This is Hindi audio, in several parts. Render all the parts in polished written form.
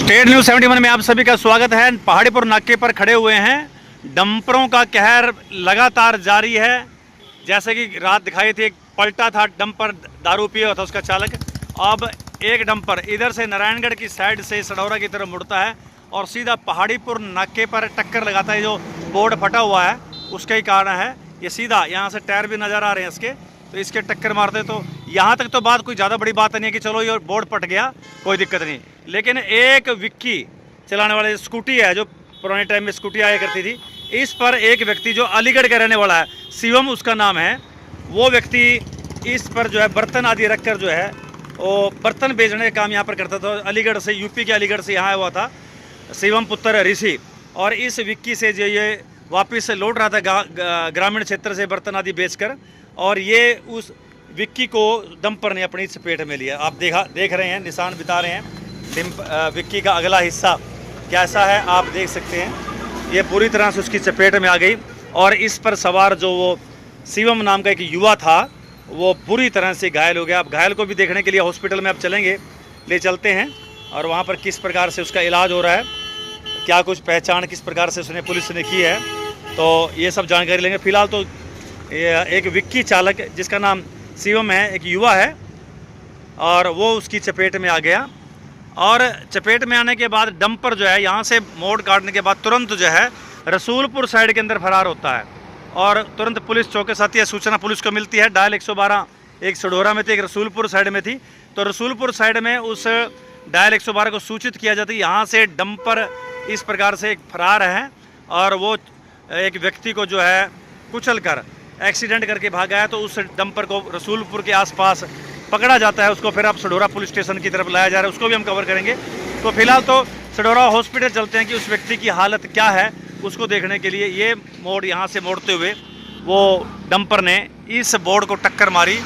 स्टेट न्यूज़ 71 में आप सभी का स्वागत है। पहाड़ीपुर नाके पर खड़े हुए हैं। डंपरों का कहर लगातार जारी है। जैसे कि रात दिखाई थी, एक पलटा था डंपर, दारू पिया था उसका चालक। अब एक डंपर इधर से नारायणगढ़ की साइड से सडौरा की तरफ मुड़ता है और सीधा पहाड़ीपुर नाके पर टक्कर लगाता है। जो बोर्ड फटा हुआ है उसका ही कारण है ये। सीधा यहाँ से टायर भी नज़र आ रहे हैं इसके, तो इसके टक्कर मारते तो यहाँ तक तो बात कोई ज़्यादा बड़ी बात नहीं है कि चलो ये बोर्ड फट गया, कोई दिक्कत नहीं। लेकिन एक विक्की चलाने वाले स्कूटी है, जो पुराने टाइम में स्कूटी आया करती थी, इस पर एक व्यक्ति जो अलीगढ़ का रहने वाला है, शिवम उसका नाम है, वो व्यक्ति इस पर जो है बर्तन आदि रखकर जो है वो बर्तन बेचने का काम यहाँ पर करता था। अलीगढ़ से, यूपी के अलीगढ़ से यहाँ आया हुआ था शिवम पुत्र ऋषि, और इस विक्की से जो ये वापस लौट रहा था ग्रामीण क्षेत्र से बर्तन आदि बेचकर, और ये उस विक्की को डंपर ने अपनी चपेट में लिया। आप देख रहे हैं, निशान बिता रहे हैं। विक्की का अगला हिस्सा कैसा है आप देख सकते हैं। ये पूरी तरह से उसकी चपेट में आ गई, और इस पर सवार जो वो शिवम नाम का एक युवा था वो बुरी तरह से घायल हो गया। अब घायल को भी देखने के लिए हॉस्पिटल में अब चलेंगे, ले चलते हैं, और वहाँ पर किस प्रकार से उसका इलाज हो रहा है, क्या कुछ पहचान किस प्रकार से उसने पुलिस ने की है, तो ये सब जानकारी लेंगे। फिलहाल तो एक विक्की चालक जिसका नाम शिवम है, एक युवा है, और वो उसकी चपेट में आ गया। और चपेट में आने के बाद डंपर जो है यहाँ से मोड़ काटने के बाद तुरंत जो है रसूलपुर साइड के अंदर फरार होता है, और तुरंत पुलिस चौके साथ यह सूचना पुलिस को मिलती है। डायल 112 एक सडौरा में थी, एक रसूलपुर साइड में थी, तो रसूलपुर साइड में उस डायल 112 को सूचित किया जाता है यहाँ से डंपर इस प्रकार से एक फरार है, और वो एक व्यक्ति को जो है कुचल कर एक्सीडेंट करके भागा है। तो उस डंपर को रसूलपुर के आसपास पकड़ा जाता है, उसको फिर अब सडौरा पुलिस स्टेशन की तरफ लाया जा रहा है, उसको भी हम कवर करेंगे। तो फिलहाल तो सडौरा हॉस्पिटल चलते हैं कि उस व्यक्ति की हालत क्या है उसको देखने के लिए। ये मोड़ यहाँ से मोड़ते हुए वो डंपर ने इस बोर्ड को टक्कर मारी,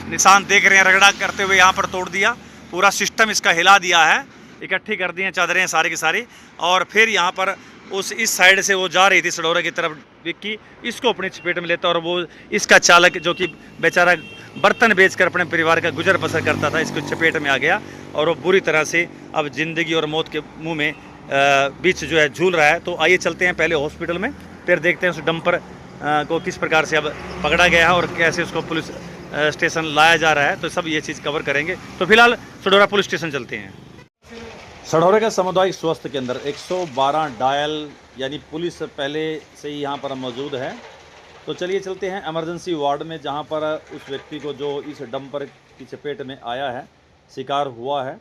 निशान देख रहे हैं, रगड़ा करते हुए यहाँ पर तोड़ दिया, पूरा सिस्टम इसका हिला दिया है, इकट्ठी कर दी हैं चादरें सारी की सारी। और फिर यहाँ पर इस साइड से वो जा रही थी सडौरा की तरफ विक्की, इसको अपनी चपेट में लेता, और वो इसका चालक जो कि बेचारा बर्तन बेचकर अपने परिवार का गुजर बसर करता था, इसको चपेट में आ गया, और वो बुरी तरह से अब जिंदगी और मौत के मुंह में बीच जो है झूल रहा है। तो आइए चलते हैं पहले हॉस्पिटल में, फिर देखते हैं उस डंपर को किस प्रकार से अब पकड़ा गया है और कैसे उसको पुलिस स्टेशन लाया जा रहा है, तो सब ये चीज़ कवर करेंगे। तो फिलहाल सडौरा पुलिस स्टेशन चलते हैं। सडौरा का सामुदायिक स्वास्थ्य केंद्र 112 डायल, यानी पुलिस पहले से ही यहाँ पर मौजूद है। तो चलिए चलते हैं इमरजेंसी वार्ड में, जहाँ पर उस व्यक्ति को जो इस डंपर की चपेट में आया है, शिकार हुआ है,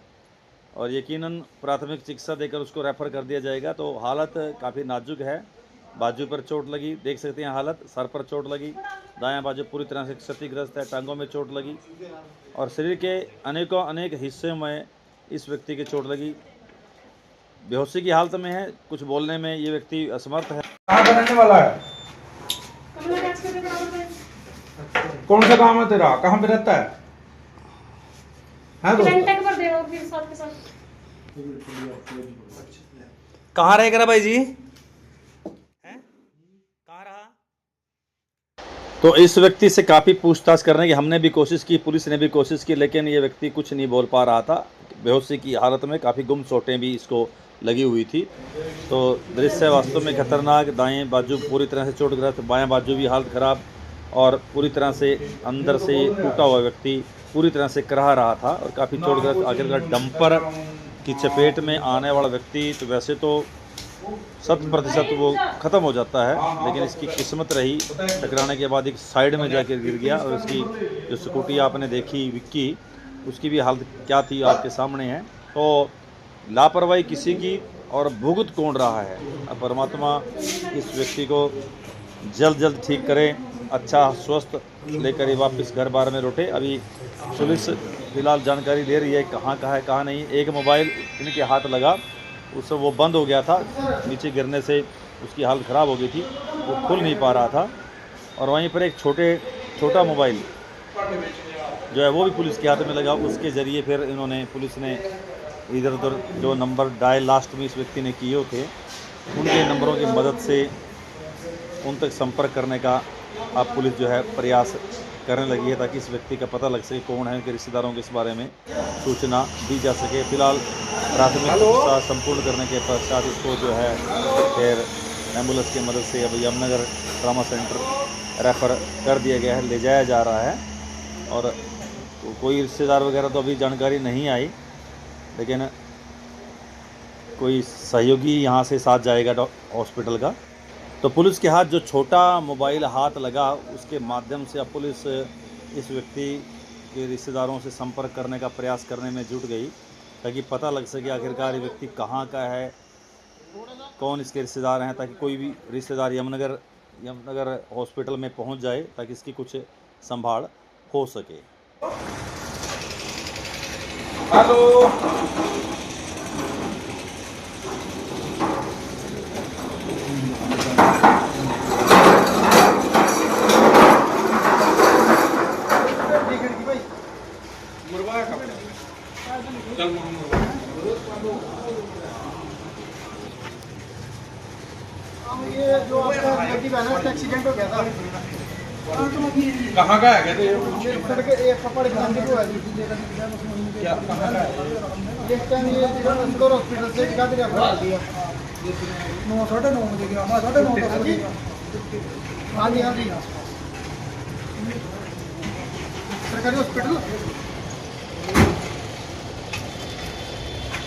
और यकीनन प्राथमिक चिकित्सा देकर उसको रेफ़र कर दिया जाएगा। तो हालत काफ़ी नाजुक है, बाजू पर चोट लगी, देख सकते हैं हालत, सर पर चोट लगी, दायां बाजू पूरी तरह से क्षतिग्रस्त है, टांगों में चोट लगी, और शरीर के अनेक हिस्सों में इस व्यक्ति की चोट लगी। बेहोशी की हालत में है, कुछ बोलने में ये व्यक्ति असमर्थ है। कहाँ का रहने वाला है? कौन सा काम है तेरा? कहाँ पे रहता है? कहाँ रहेगा भाई जी? कहाँ रहा? तो इस व्यक्ति से काफ़ी पूछताछ करने की हमने भी कोशिश की, पुलिस ने भी कोशिश की, लेकिन ये व्यक्ति कुछ नहीं बोल पा रहा था। बेहोशी की हालत में काफ़ी गुम चोटें भी इसको लगी हुई थी। तो दृश्य वास्तव में खतरनाक, दाएं बाजू पूरी तरह से चोटग्रस्त, बायां बाजू भी हालत ख़राब, और पूरी तरह से अंदर से टूटा हुआ व्यक्ति पूरी तरह से कराह रहा था और काफ़ी चोटग्रस्त। आखिरकार डंपर की चपेट में आने वाला व्यक्ति तो वैसे तो 100% वो ख़त्म हो जाता है, लेकिन इसकी किस्मत रही, टकराने के बाद एक साइड में जाकर गिर गया। और उसकी जो स्कूटी आपने देखी विक्की, उसकी भी हालत क्या थी आपके सामने है। तो लापरवाही किसी की और भुगत कौन रहा है। अब परमात्मा इस व्यक्ति को जल्द ठीक करे, अच्छा स्वस्थ लेकर ये वापस घर बार में लौटे। अभी पुलिस फिलहाल जानकारी दे रही है कहाँ है कहाँ नहीं। एक मोबाइल इनके हाथ लगा, उससे वो बंद हो गया था, नीचे गिरने से उसकी हालत ख़राब हो गई थी, वो खुल नहीं पा रहा था। और वहीं पर एक छोटा मोबाइल जो है वो भी पुलिस के हाथ में लगा, उसके ज़रिए फिर पुलिस ने इधर उधर जो नंबर डायल लास्ट में इस व्यक्ति ने किए थे, उनके नंबरों की मदद से उन तक संपर्क करने का अब पुलिस जो है प्रयास करने लगी है ताकि इस व्यक्ति का पता लग सके कौन है, उनके रिश्तेदारों के इस बारे में सूचना दी जा सके। फिलहाल प्राथमिक चिकित्सा संपूर्ण करने के पश्चात इसको जो है फिर एम्बुलेंस की मदद से अब यमुनानगर ट्रामा सेंटर रेफ़र कर दिया गया है, ले जाया जा रहा है। और कोई रिश्तेदार वगैरह तो अभी जानकारी नहीं आई, लेकिन कोई सहयोगी यहाँ से साथ जाएगा हॉस्पिटल का। तो पुलिस के हाथ जो छोटा मोबाइल हाथ लगा, उसके माध्यम से अब पुलिस इस व्यक्ति के रिश्तेदारों से संपर्क करने का प्रयास करने में जुट गई ताकि पता लग सके आखिरकार ये व्यक्ति कहाँ का है, कौन इसके रिश्तेदार हैं, ताकि कोई भी रिश्तेदार यमुनानगर हॉस्पिटल में पहुंच जाए ताकि इसकी कुछ संभाल हो सके। हेलो, ये जो आपका लड़की का ना एक्सीडेंट हो गया था, कहाँ का है कहते ये सड़क एक कपड़े की मंडी को है जी। क्या कहाँ का है? ये टाइम ये इंदौर हॉस्पिटल से दिखा दिया दिया 9:30 बजे गया। हाँ 9:30 हाँ जी हाँ जी सरकारी हॉस्पिटल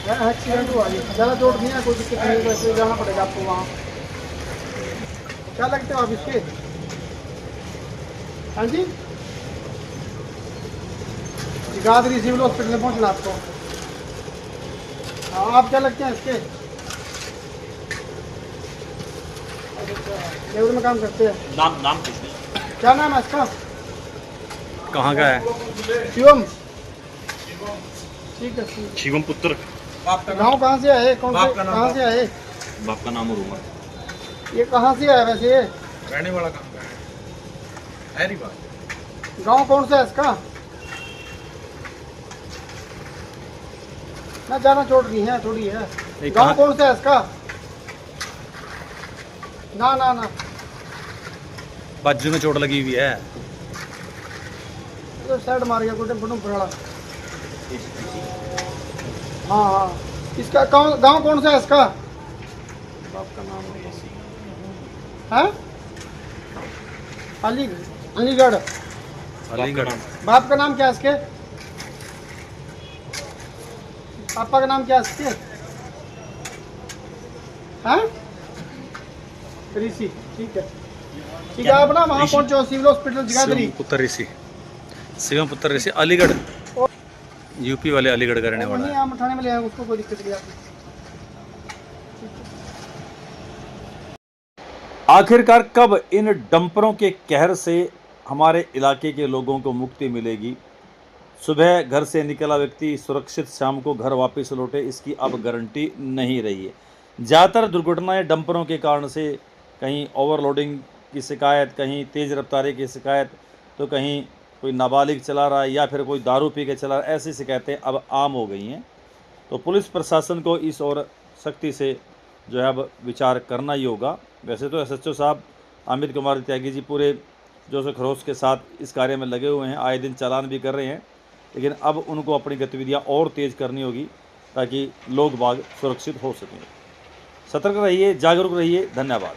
एक्सीडेंट हुआ जी। ज़्यादा चोट नहीं है, कोई दिक्कत नहीं है, वैसे जाना पड़ेगा आपको वहाँ। क्या लगते हो आप इसके? हाँ जी गादरी सिविल हॉस्पिटल में पहुँचना आपको। हाँ आप क्या लगते हैं इसके? लेबर में काम करते हैं। नाम क्या नाम है इसका? कहाँ का है? शिवम। ठीक है शिवम पुत्र। गाँव कहाँ से आए? कौन से कहाँ से आए? बाप का नाम और उम्र? ये कहाँ से आया वैसे? ये रहने वाला कहाँ का है री बात। गांव कौन सा है इसका? ना ज्यादा चोट नहीं है, थोड़ी है। गांव कौन सा है इसका? ना ना ना बाजू में चोट लगी हुई है। तो साइड मार गया कोटे फटूम पड़ा। हाँ हाँ इसका गांव कौन सा है इसका? बाप का नाम है अलीगढ़। अलीगढ़। बाप का नाम क्या है इसके? पापा का नाम क्या है इसके? हाँ ऋषि। ठीक है आप ना वहाँ पहुँचो सिविल हॉस्पिटल जगाधरी। शिवम पुत्र ऋषि अलीगढ़, यूपी वाले अलीगढ़ का रहने वाला है। हम थाने में ले आए, उसको कोई दिक्कत नहीं आती। आखिरकार कब इन डंपरों के कहर से हमारे इलाके के लोगों को मुक्ति मिलेगी? सुबह घर से निकला व्यक्ति सुरक्षित शाम को घर वापस लौटे, इसकी अब गारंटी नहीं रही है। ज़्यादातर दुर्घटनाएं डंपरों के कारण से, कहीं ओवरलोडिंग की शिकायत, कहीं तेज़ रफ्तारी की शिकायत, तो कहीं कोई नाबालिग चला रहा है या फिर कोई दारू पी के चला रहा है, ऐसी शिकायतें अब आम हो गई हैं। तो पुलिस प्रशासन को इस और सख्ती से जो है अब विचार करना ही होगा। वैसे तो एसएचओ साहब अमित कुमार त्यागी जी पूरे जोश व खरोश के साथ इस कार्य में लगे हुए हैं, आए दिन चालान भी कर रहे हैं, लेकिन अब उनको अपनी गतिविधियां और तेज़ करनी होगी ताकि लोग बाग सुरक्षित हो सकें। सतर्क रहिए, जागरूक रहिए। धन्यवाद।